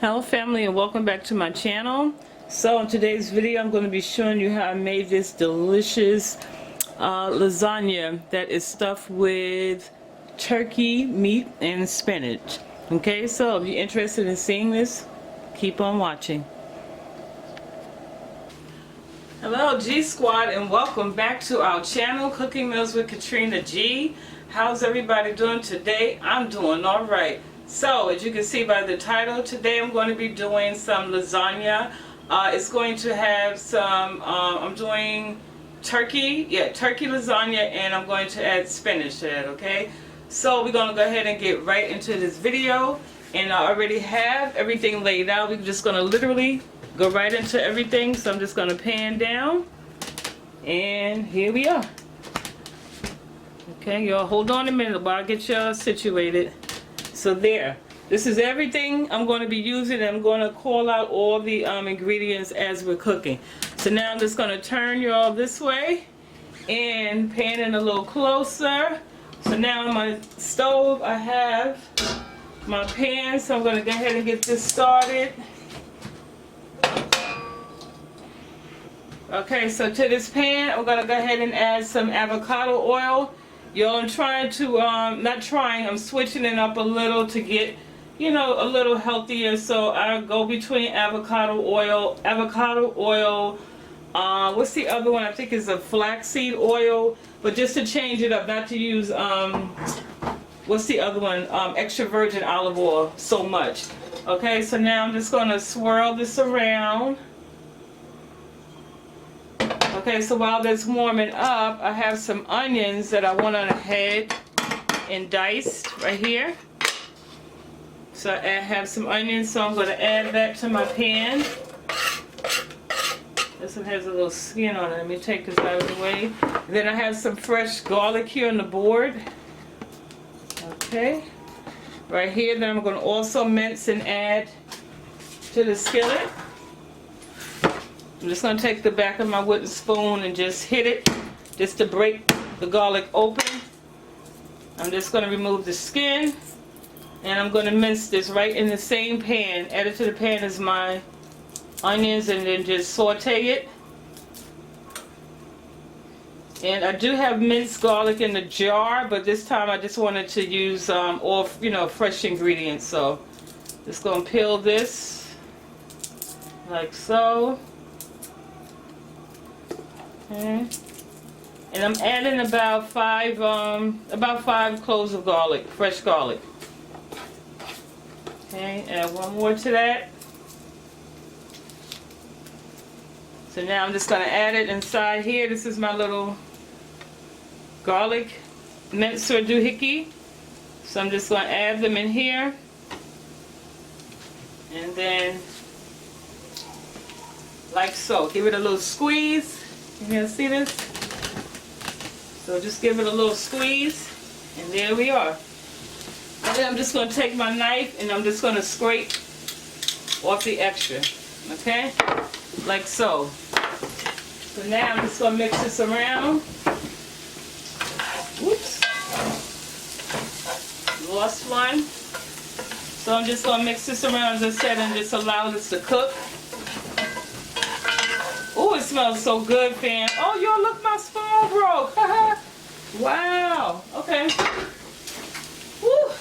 Hello family, and welcome back to my channel. So in today's video I'm going to be showing you how I made this delicious lasagna that is stuffed with turkey meat and spinach. Okay, so if you're interested in seeing this, keep on watching. Hello G Squad, and welcome back to our channel, Cooking Meals with Katrina G. How's everybody doing today? I'm doing alright. So as you can see by the title, today I'm going to be doing some lasagna. It's going to have some, I'm doing turkey lasagna, and I'm going to add spinach to it, okay? So we're going to go ahead and get right into this video, and I already have everything laid out. We're just going to literally go right into everything. So I'm just going to pan down, and here we are. Okay, y'all hold on a minute while I get y'all situated. So there, this is everything I'm going to be using, and I'm going to call out all the ingredients as we're cooking. So now I'm just going to turn y'all this way and pan in a little closer. So now on my stove I have my pan, so I'm going to go ahead and get this started. Okay, so to this pan I'm going to go ahead and add some avocado oil. Y'all, I'm trying to, I'm switching it up a little to get, you know, a little healthier. So I go between avocado oil, what's the other one? I think it's a flaxseed oil, but just to change it up, not to use, what's the other one? Extra virgin olive oil so much. Okay, so now I'm just going to swirl this around. Okay, so while that's warming up, I have some onions that I went on ahead and diced right here. So I have some onions, so I'm going to add that to my pan. This one has a little skin on it. Let me take this out of the way. Then I have some fresh garlic here on the board. Okay, right here. Then I'm going to also mince and add to the skillet. I'm just going to take the back of my wooden spoon and just hit it, just to break the garlic open. I'm just going to remove the skin, and I'm going to mince this right in the same pan. Add it to the pan as my onions, and then just saute it. And I do have minced garlic in the jar, but this time I just wanted to use all, you know, fresh ingredients. So just going to peel this like so. Okay. And I'm adding about five cloves of garlic, fresh garlic. Okay, add one more to that. So now I'm just going to add it inside here. This is my little garlic minced or doohickey. So I'm just going to add them in here. And then, like so, give it a little squeeze. You can see this? So just give it a little squeeze, and there we are. And then I'm just going to take my knife, and I'm just going to scrape off the extra. Okay? Like so. So now I'm just going to mix this around. Whoops. Lost one. So I'm just going to mix this around, as I said, and just allow this to cook. Oh, it smells so good, fam. Oh, y'all, look, my spoon broke. Wow. Okay. Woo.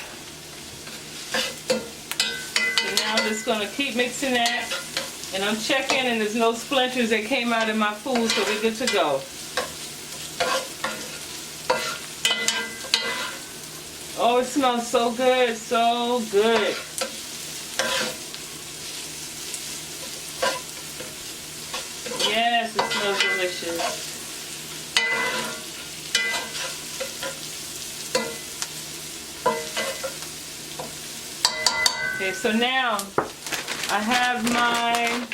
So now I'm just going to keep mixing that. And I'm checking, and there's no splinters that came out of my food, so we're good to go. Oh, it smells so good. So good. Yes, it smells delicious. Okay, so now I have my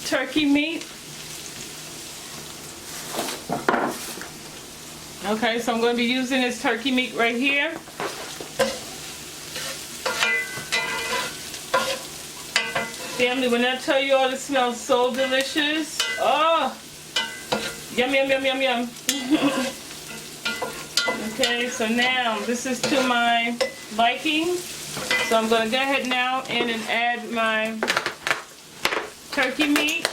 turkey meat. Okay, so I'm going to be using this turkey meat right here. Family, when I tell you all, it smells so delicious. Oh, yum, yum, yum, yum, yum. Okay, so now this is to my liking. So I'm going to go ahead now and add my turkey meat.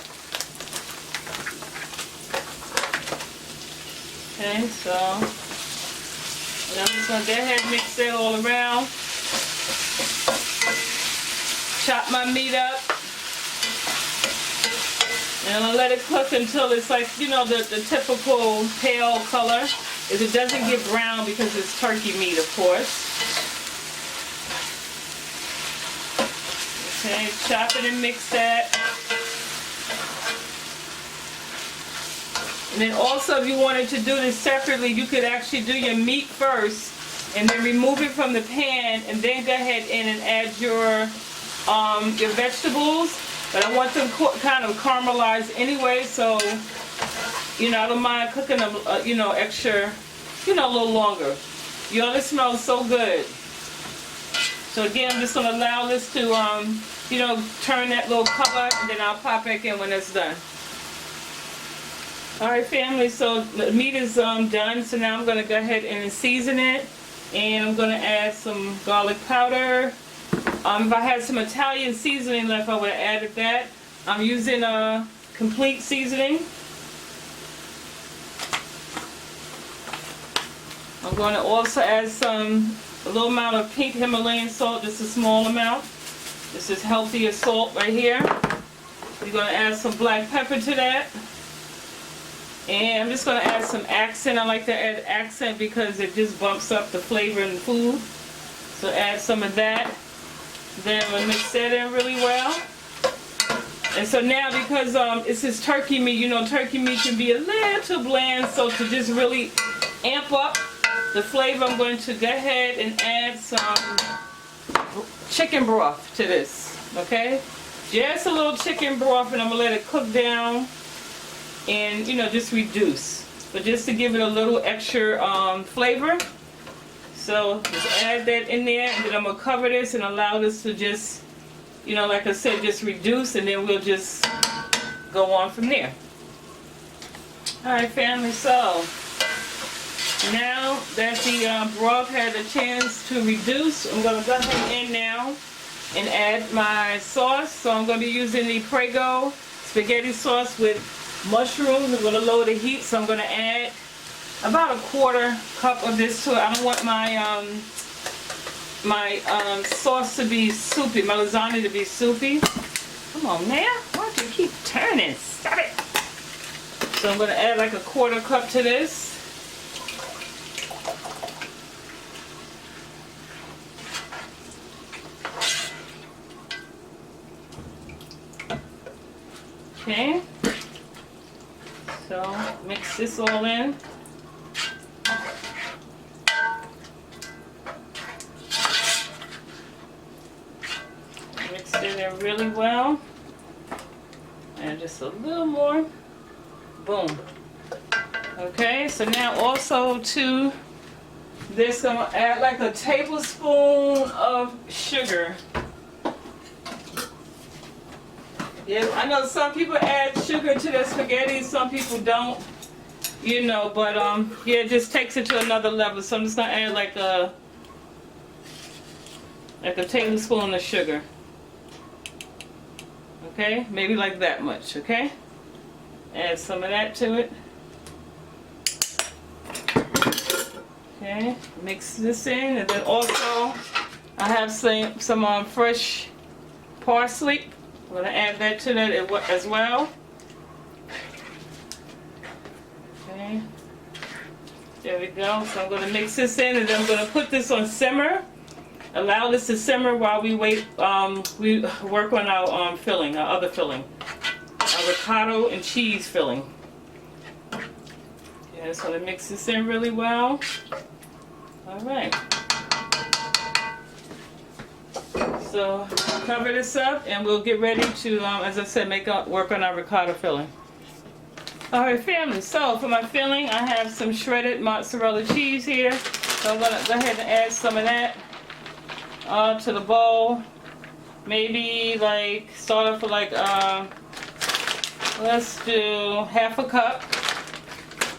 Okay, so I'm just going to go ahead and mix it all around. Chop my meat up. And I'm going to let it cook until it's like, you know, the typical pale color. If it doesn't get brown because it's turkey meat, of course. Okay, chop it and mix that. And then also, if you wanted to do this separately, you could actually do your meat first and then remove it from the pan and then go ahead in and add your vegetables. But I want them kind of caramelized anyway, so, you know, I don't mind cooking them, you know, extra, you know, a little longer. You know, this smells so good. So again, I'm just going to allow this to, you know, turn that little color, and then I'll pop back in when it's done. Alright family, so the meat is done, so now I'm going to go ahead and season it. And I'm going to add some garlic powder. If I had some Italian seasoning left, I would have added that. I'm using a complete seasoning. I'm going to also add a little amount of pink Himalayan salt, just a small amount. This is healthier salt right here. We're going to add some black pepper to that. And I'm just going to add some accent. I like to add accent because it just bumps up the flavor in the food. So add some of that. Then we'll mix that in really well. And so now, because it's this turkey meat, you know, turkey meat can be a little bland. So to just really amp up the flavor, I'm going to go ahead and add some chicken broth to this. Okay? Just a little chicken broth, and I'm going to let it cook down. And, you know, just reduce. But just to give it a little extra flavor. So just add that in there, and then I'm going to cover this and allow this to just, you know, like I said, just reduce, and then we'll just go on from there. Alright family, so now that the broth had a chance to reduce, I'm going to go ahead in now and add my sauce. So I'm going to be using the Prego spaghetti sauce with mushrooms. I'm going to lower the heat, so I'm going to add about a 1/4 cup of this to it. I don't want my sauce to be soupy, my lasagna to be soupy. Come on man, why don't you keep turning? Stop it! So I'm going to add like a 1/4 cup to this. Okay. So mix this all in. Mix it in really well. And just a little more. Boom. Okay, so now also to this, I'm going to add like a tablespoon of sugar. Yeah, I know some people add sugar to their spaghetti, some people don't, you know, but yeah, it just takes it to another level. So I'm just gonna add like a tablespoon of sugar. Okay, maybe like that much. Okay, add some of that to it. Okay, mix this in, and then also I have some fresh parsley. I'm going to add that to that as well. Okay. There we go. So I'm going to mix this in, and then I'm going to put this on simmer. Allow this to simmer while we wait. We work on our filling, our other filling. Our ricotta and cheese filling. Yeah, just going to mix this in really well. All right. So cover this up, and we'll get ready to, as I said, work on our ricotta filling. Alright family, so for my filling, I have some shredded mozzarella cheese here. So I'm going to go ahead and add some of that to the bowl. Maybe like, start off with like, let's do 1/2 cup.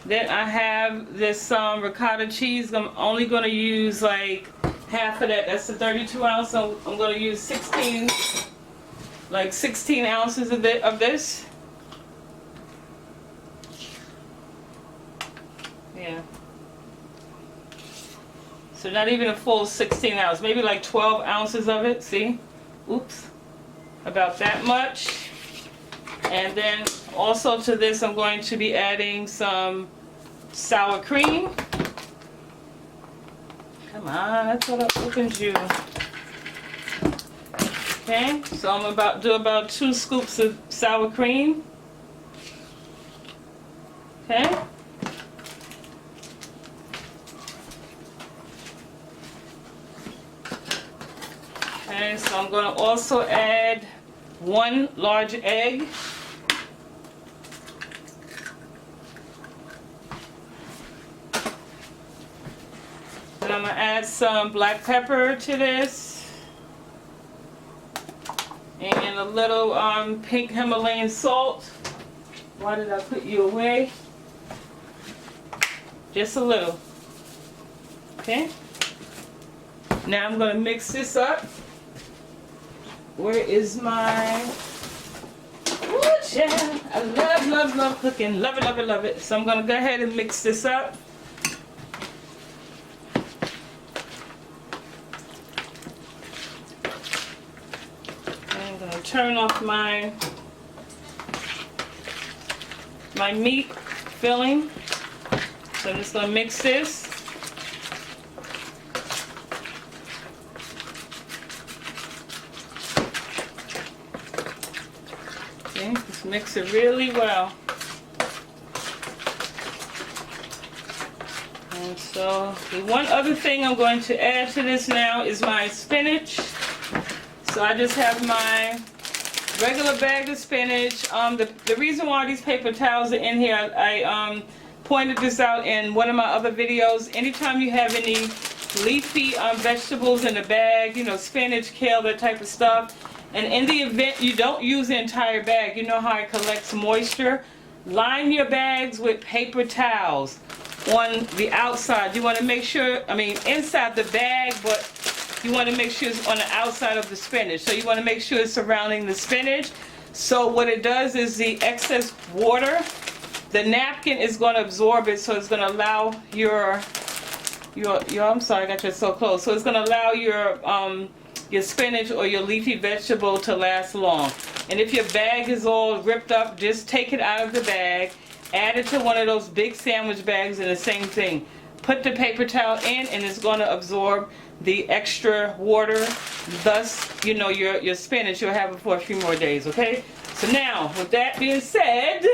Then I have this ricotta cheese. I'm only going to use like half of that. That's the 32 ounce. So I'm going to use 16 ounces of this. Yeah. So not even a full 16 ounces, maybe like 12 ounces of it. See? Oops. About that much. And then also to this I'm going to be adding some sour cream. Come on, that's what opens you. Okay, so I'm about to do about 2 scoops of sour cream. Okay. Okay, so I'm going to also add 1 large egg. And I'm going to add some black pepper to this. And a little pink Himalayan salt. Why did I put you away? Just a little. Okay. Now I'm going to mix this up. Where is my... Ooh, yeah. I love cooking. Love it. So I'm going to go ahead and mix this up. I'm going to turn off my meat filling. So I'm just going to mix this. Okay, just mix it really well. And so the one other thing I'm going to add to this now is my spinach. So I just have my regular bag of spinach. The reason why these paper towels are in here, I pointed this out in one of my other videos. Anytime you have any leafy vegetables in a bag, you know, spinach, kale, that type of stuff, and in the event you don't use the entire bag, you know how it collects moisture, line your bags with paper towels on the outside. You want to make sure, inside the bag, but you want to make sure it's on the outside of the spinach. So you want to make sure it's surrounding the spinach. So what it does is the excess water, the napkin is going to absorb it, so it's going to allow your I'm sorry, I got you so close. So it's going to allow your spinach or your leafy vegetable to last long. And if your bag is all ripped up, just take it out of the bag, add it to one of those big sandwich bags, and the same thing. Put the paper towel in, and it's going to absorb the extra water. Thus, you know, your spinach, you'll have it for a few more days, okay? So now, with that being said,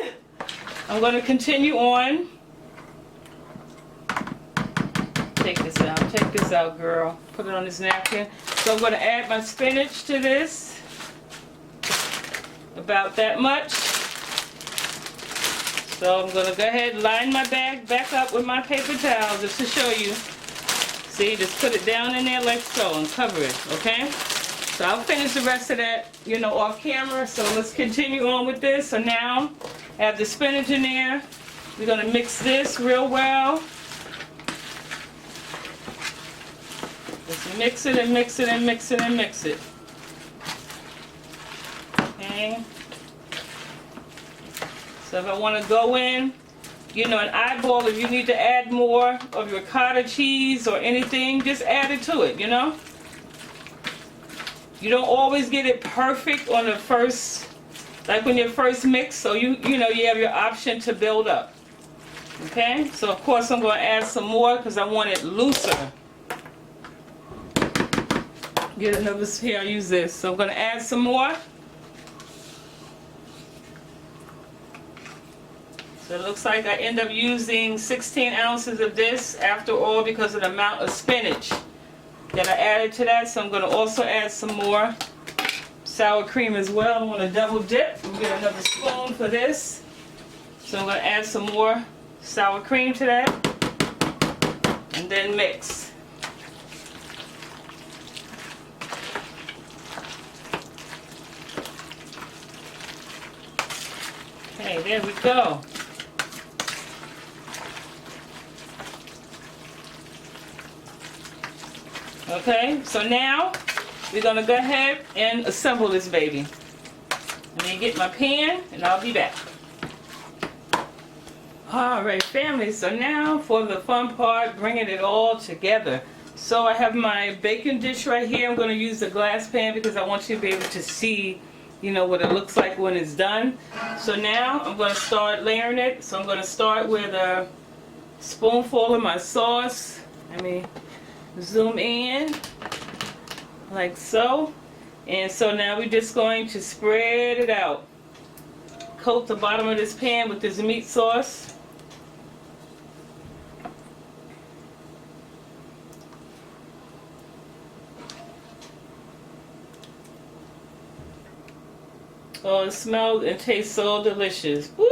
I'm going to continue on. Take this out, girl. Put it on this napkin. So I'm going to add my spinach to this. About that much. So I'm going to go ahead and line my bag back up with my paper towel just to show you. See, just put it down in there like so and cover it, okay? So I'll finish the rest of that, you know, off camera. So let's continue on with this. So now I have the spinach in there. We're going to mix this real well. Just mix it and mix it and mix it and mix it. Okay. So if I want to go in, you know, an eyeball, if you need to add more of your ricotta cheese or anything, just add it to it, you know. You don't always get it perfect on the first, like when you first mix, so you know, you have your option to build up. Okay, so of course I'm going to add some more because I want it looser. Get another, here, I'll use this. So I'm going to add some more. So it looks like I end up using 16 ounces of this after all because of the amount of spinach that I added to that. So I'm going to also add some more sour cream as well. I want to double dip and get another spoon for this. So I'm going to add some more sour cream to that and then mix. Okay, there we go. Okay, so now we're gonna go ahead and assemble this baby. Let me get my pan and I'll be back. Alright family, so now for the fun part, bringing it all together. So I have my baking dish right here. I'm going to use the glass pan because I want you to be able to see, you know, what it looks like when it's done. So now I'm going to start layering it. So I'm going to start with a spoonful of my sauce. Let me zoom in like so. And so now we're just going to spread it out. Coat the bottom of this pan with this meat sauce. Oh, it smells and tastes so delicious. Woo!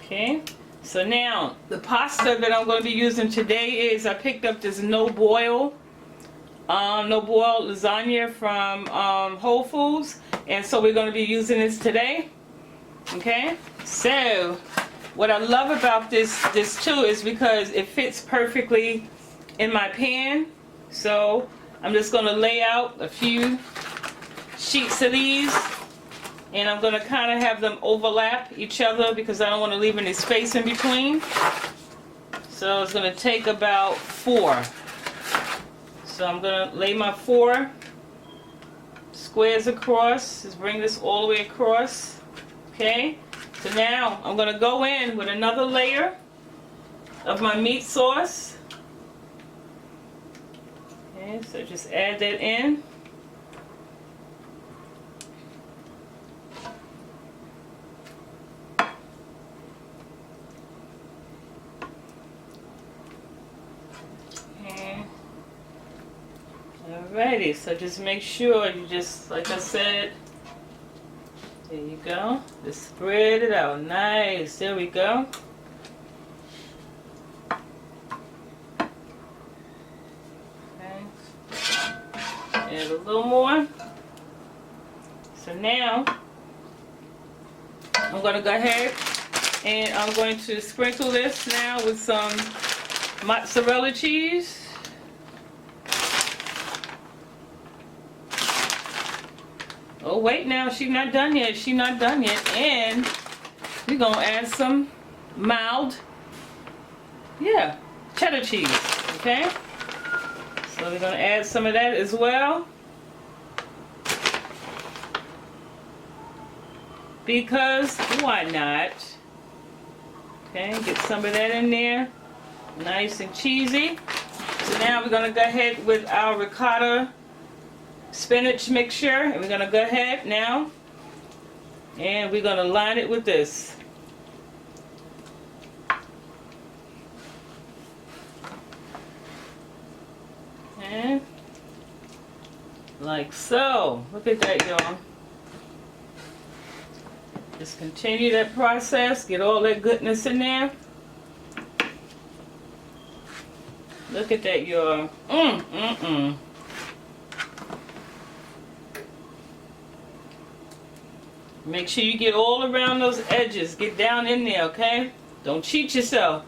Okay, so now the pasta that I'm going to be using today is, I picked up this no boil lasagna from Whole Foods, and so we're going to be using this today. Okay, so what I love about this too is because it fits perfectly in my pan. So I'm just going to lay out a few sheets of these, and I'm going to kind of have them overlap each other because I don't want to leave any space in between. So it's going to take about 4. So I'm going to lay my 4 squares across. Just bring this all the way across. Okay, so now I'm going to go in with another layer of my meat sauce. Okay, so just add that in. Alrighty, so just make sure you just, like I said, there you go. Just spread it out. Nice. There we go. Okay. Add a little more. So now, I'm going to go ahead and I'm going to sprinkle this now with some mozzarella cheese. Oh wait, now she's not done yet. She's not done yet. And we're gonna add some mild, cheddar cheese. Okay. So we're gonna add some of that as well, because why not? Okay, get some of that in there, nice and cheesy. So now we're gonna go ahead with our ricotta spinach mixture, and we're going to go ahead now and we're going to line it with this. And like so. Look at that, y'all. Just continue that process, get all that goodness in there. Look at that, y'all. Make sure you get all around those edges. Get down in there, okay? Don't cheat yourself.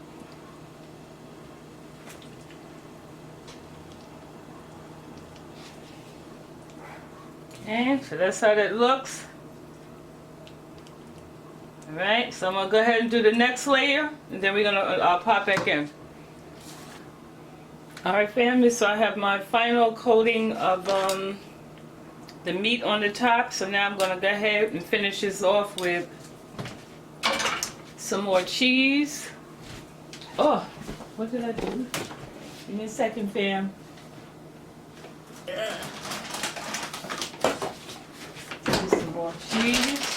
Okay, so that's how that looks. Alright, so I'm going to go ahead and do the next layer, and then we're going to pop back in. Alright family, so I have my final coating of the meat on the top. So now I'm going to go ahead and finish this off with some more cheese. Oh, what did I do? Give me a second, fam. Some more cheese.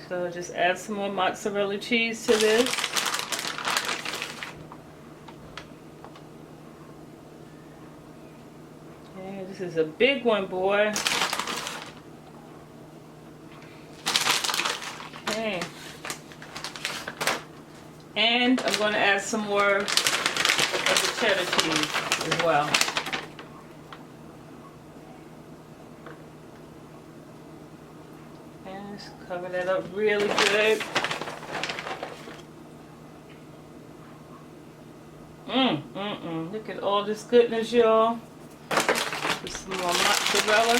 So just add some more mozzarella cheese to this. Okay, this is a big one, boy. Okay. And I'm going to add some more of the cheddar cheese as well. Cover that up really good. Look at all this goodness, y'all. Put some more mozzarella.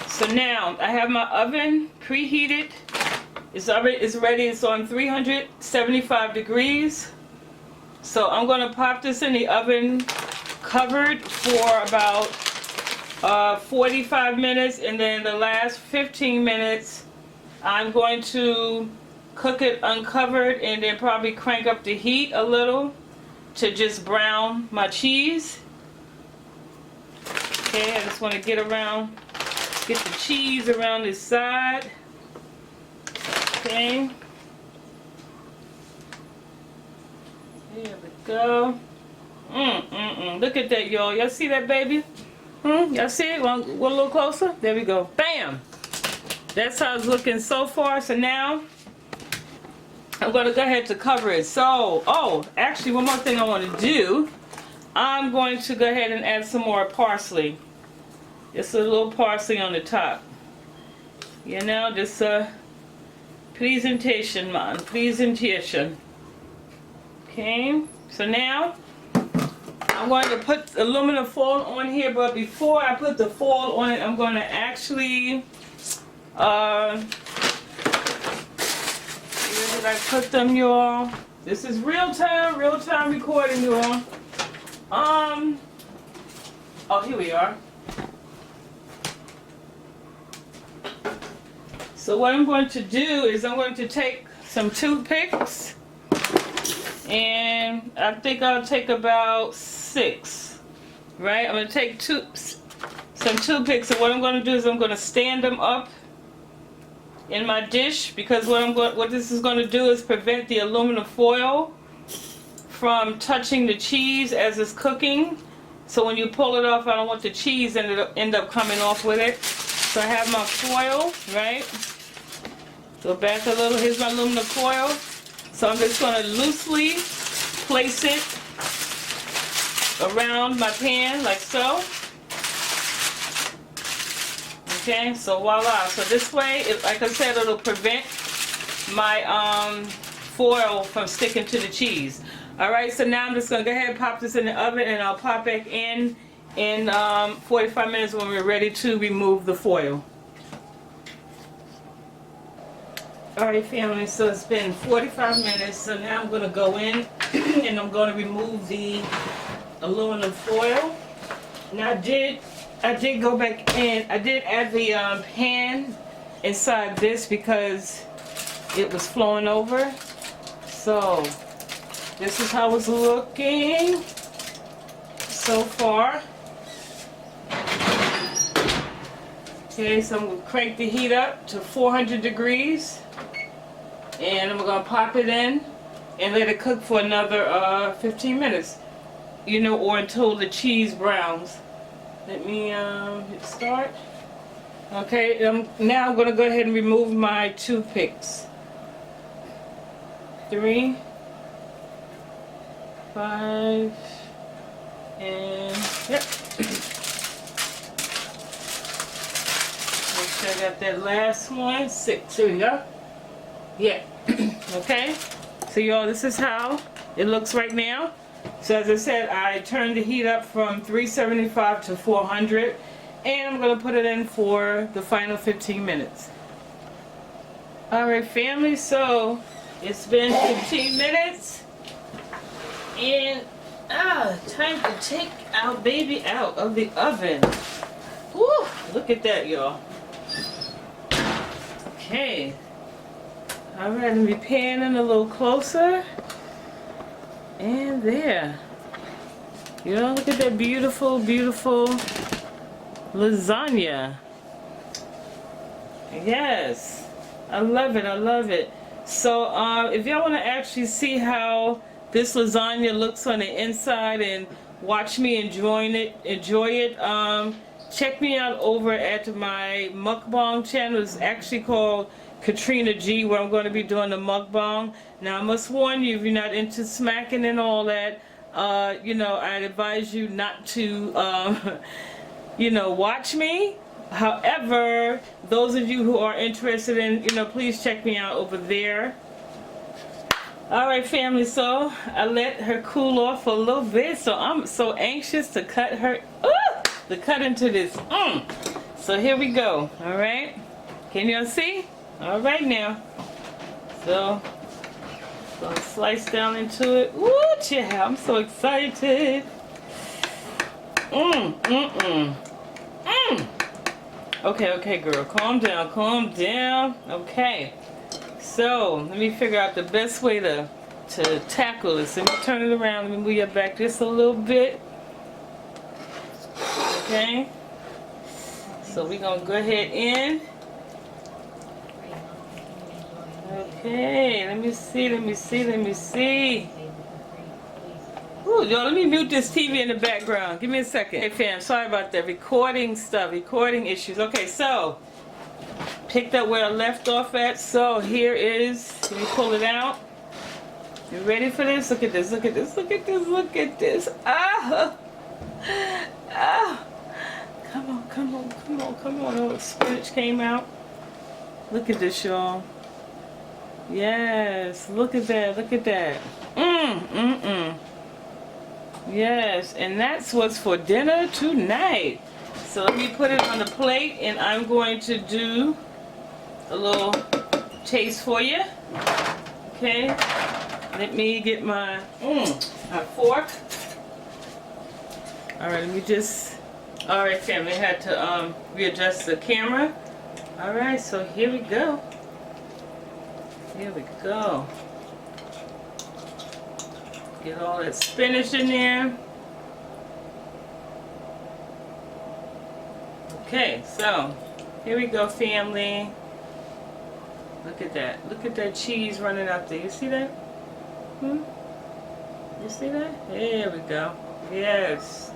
So now I have my oven preheated. It's ready. It's on 375 degrees. So I'm going to pop this in the oven covered for about 45 minutes, and then the last 15 minutes I'm going to cook it uncovered and then probably crank up the heat a little to just brown my cheese. Okay, I just want to get the cheese around this side. Okay. There we go. Look at that, y'all. Y'all see that, baby? Y'all see it? Want a little closer? There we go. Bam! That's how it's looking so far. So now I'm going to go ahead to cover it. So, actually one more thing I want to do. I'm going to go ahead and add some more parsley. Just a little parsley on the top. You know, just a presentation, man. Presentation. Okay. So now I'm going to put aluminum foil on here, but before I put the foil on it, I'm going to actually where did I put them, y'all? This is real time recording, y'all. Oh, here we are. So what I'm going to do is I'm going to take some toothpicks, and I think I'll take about 6, right? I'm going to take some toothpicks, and what I'm going to do is I'm going to stand them up in my dish, because what this is going to do is prevent the aluminum foil from touching the cheese as it's cooking. So when you pull it off, I don't want the cheese end up coming off with it. So I have my foil, right? Go back a little. Here's my aluminum foil. So I'm just going to loosely place it around my pan like so. Okay, so voila. So this way, like I said, it'll prevent my foil from sticking to the cheese. Alright, so now I'm just going to go ahead and pop this in the oven, and I'll pop back in 45 minutes when we're ready to remove the foil. Alright, family, so it's been 45 minutes, so now I'm going to go in and I'm going to remove the aluminum foil. Now I did go back in. I did add the pan inside this because it was flowing over. So this is how it's looking so far. Okay, so I'm going to crank the heat up to 400 degrees. And I'm going to pop it in and let it cook for another 15 minutes. You know, or until the cheese browns. Let me hit start. Okay, now I'm going to go ahead and remove my toothpicks. 3, 5, and yep. Make sure I got that last one. 6. Here we go. Yeah. Okay. So y'all, this is how it looks right now. So as I said, I turned the heat up from 375 to 400, and I'm going to put it in for the final 15 minutes. Alright, family, so it's been 15 minutes, and time to take our baby out of the oven. Woo, look at that, y'all. Okay. Alright, let me pan in a little closer. And there. You know, look at that beautiful, beautiful lasagna. Yes. I love it. I love it. So, if y'all want to actually see how this lasagna looks on the inside and watch me enjoy it, check me out over at my mukbang channel. It's actually called Katrina G, where I'm going to be doing the mukbang. Now I must warn you, if you're not into smacking and all that, you know, I'd advise you not to watch me. However, those of you who are interested in, please check me out over there. All right, family, so I let her cool off for a little bit, so I'm so anxious to cut into this. So here we go. All right, can y'all see? All right now, so gonna slice down into it. Woo, yeah, I'm so excited. Okay, girl, calm down. Okay, so let me figure out the best way to tackle this. Let me turn it around. Let me move you back just a little bit. Okay, so we're gonna go ahead in. Okay, let me see. Ooh, y'all, let me mute this TV in the background. Give me a second. Hey, fam, sorry about that. Recording issues. Okay, so, picked up where I left off at. So, here is, let me pull it out. You ready for this? Look at this. Ah! Come on. Oh, spinach came out. Look at this, y'all. Yes, look at that. Yes, and that's what's for dinner tonight. So let me put it on the plate, and I'm going to do a little taste for you. Okay, let me get my fork. All right, all right, family, I had to readjust the camera. All right, so here we go. Get all that spinach in there. Okay, so here we go, family. Look at that cheese running out there. You see that? You see that? There we go. Yes.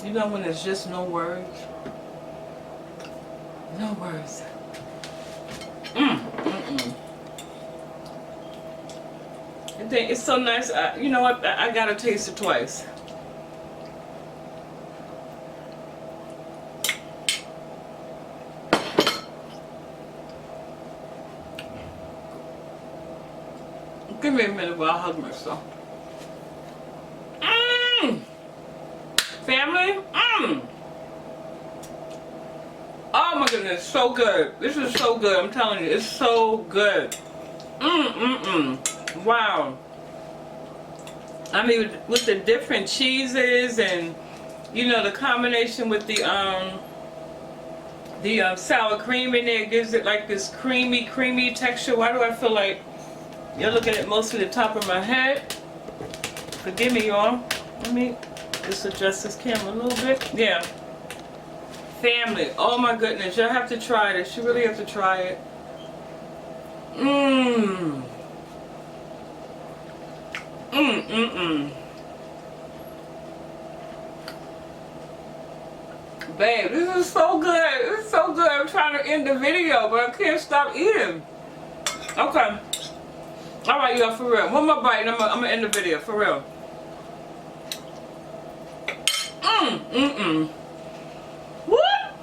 You know when there's just no words? No words. It's so nice. You know what? I gotta taste it twice. Give me a minute while I hug myself. Family? Oh my goodness, so good. This is so good. I'm telling you, it's so good. Wow. I mean, with the different cheeses and the combination with the sour cream in there gives it like this creamy texture. Why do I feel like you're looking at mostly the top of my head? Forgive me, y'all. Let me just adjust this camera a little bit. Yeah. Family, oh my goodness, y'all have to try this. You really have to try it. Babe, this is so good. It's so good. I'm trying to end the video, but I can't stop eating. Okay. Alright, y'all, for real. One more bite and I'm gonna end the video, for real. What?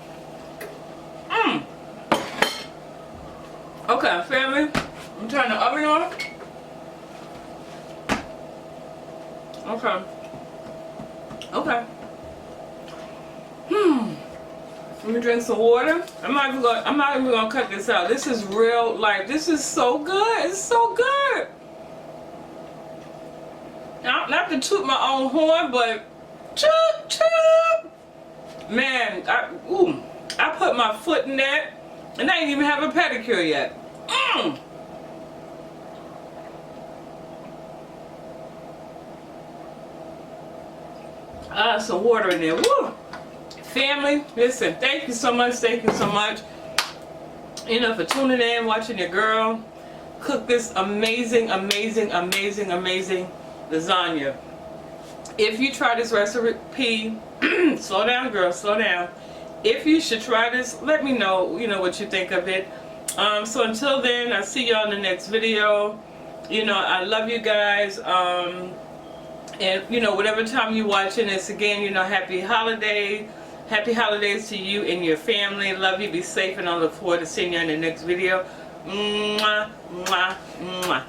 Okay, family. I'm turning the oven on. Okay. Let me drink some water. I'm not even gonna cut this out. This is real life. This is so good. It's so good. Now, not to toot my own horn, but choop. Man, I put my foot in that, and I ain't even have a pedicure yet. Some water in there. Woo! Family, listen, thank you so much. you know, for tuning in, watching your girl cook this amazing, amazing, amazing, amazing lasagna. If you try this recipe, slow down, girl, slow down. If you should try this, let me know, you know, what you think of it. So until then, I'll see y'all in the next video. You know, I love you guys. And, you know, whatever time you're watching this, again, you know, happy holidays. Happy holidays to you and your family. Love you. Be safe, and I look forward to seeing you in the next video. Mwah, mwah, mwah.